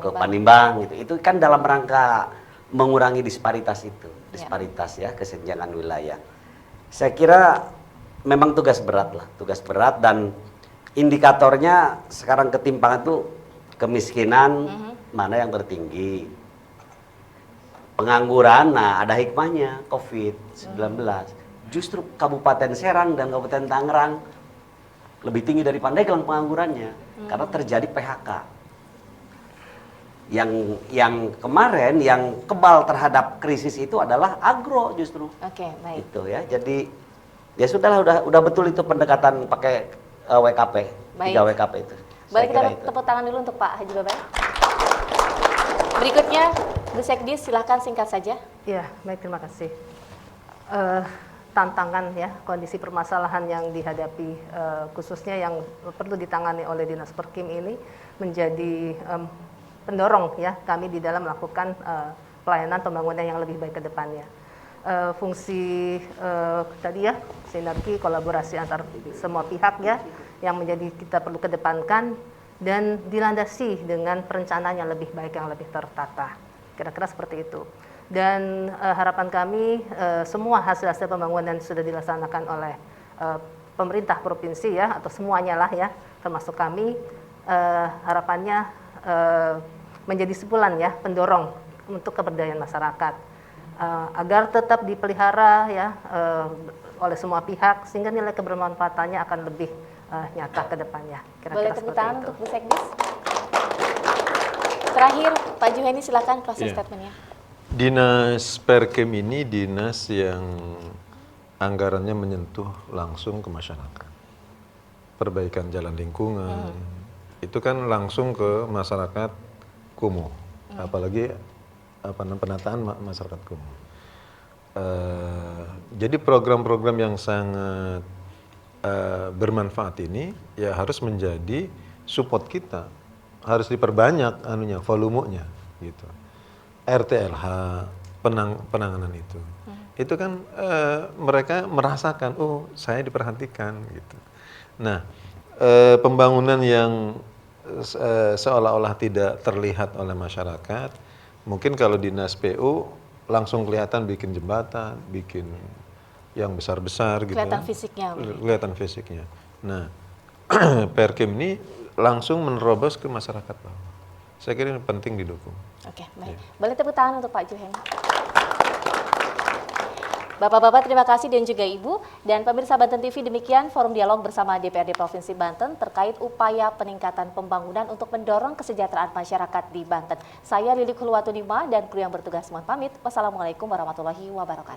ke Panimbang gitu. Itu kan dalam rangka mengurangi disparitas ya, kesenjangan wilayah. Saya kira memang tugas berat dan indikatornya sekarang ketimpangan tuh kemiskinan mana yang tertinggi. Pengangguran, nah ada hikmahnya COVID-19. Justru Kabupaten Serang dan Kabupaten Tangerang lebih tinggi dari Pandeglang penganggurannya karena terjadi PHK. Yang kemarin yang kebal terhadap krisis itu adalah agro justru. Oke, baik. Itu ya. Jadi ya sudahlah udah betul itu pendekatan pakai WKP. Baik. 3 WKP itu. Boleh kita tepuk tangan dulu untuk Pak Haji Babai. Berikutnya Bu Sekdis, silahkan singkat saja. Ya, baik, terima kasih. Tantangan ya, kondisi permasalahan yang dihadapi khususnya yang perlu ditangani oleh Dinas Perkim ini menjadi pendorong ya kami di dalam melakukan pelayanan pembangunan yang lebih baik ke depannya. Fungsi tadi ya, sinergi kolaborasi antar semua pihak ya yang menjadi kita perlu kedepankan dan dilandasi dengan perencanaan yang lebih baik, yang lebih tertata. Kira-kira seperti itu. Dan harapan kami semua hasil-hasil pembangunan sudah dilaksanakan oleh pemerintah provinsi ya, atau semuanya lah ya, termasuk kami, harapannya menjadi sebulan ya, pendorong untuk keberdayaan masyarakat. Agar tetap dipelihara ya oleh semua pihak, sehingga nilai kebermanfaatannya akan lebih nyata ke depannya. Boleh tepuk tangan untuk Bu Sekdis. Terakhir, Pak Juheni silakan closing statementnya. Dinas Perkem ini dinas yang anggarannya menyentuh langsung ke masyarakat. Perbaikan jalan lingkungan, itu kan langsung ke masyarakat kumuh, apalagi penataan masyarakat kumuh. Jadi program-program yang sangat bermanfaat ini ya harus menjadi support kita, harus diperbanyak volumenya gitu. RTLH penanganan itu kan mereka merasakan, oh saya diperhatikan gitu. Nah pembangunan yang seolah-olah tidak terlihat oleh masyarakat, mungkin kalau dinas PU langsung kelihatan bikin jembatan, bikin yang besar-besar gitu. Kelihatan fisiknya. Nah, Perkim ini langsung menerobos ke masyarakat bawah. Saya kira ini penting didukung. Oke, baik. Boleh tepuk tangan untuk Pak Juheni. Bapak-bapak, terima kasih dan juga Ibu. Dan pemirsa Banten TV, demikian forum dialog bersama DPRD Provinsi Banten terkait upaya peningkatan pembangunan untuk mendorong kesejahteraan masyarakat di Banten. Saya Lilik Huluwatunima dan kru yang bertugas mohon pamit. Wassalamualaikum warahmatullahi wabarakatuh.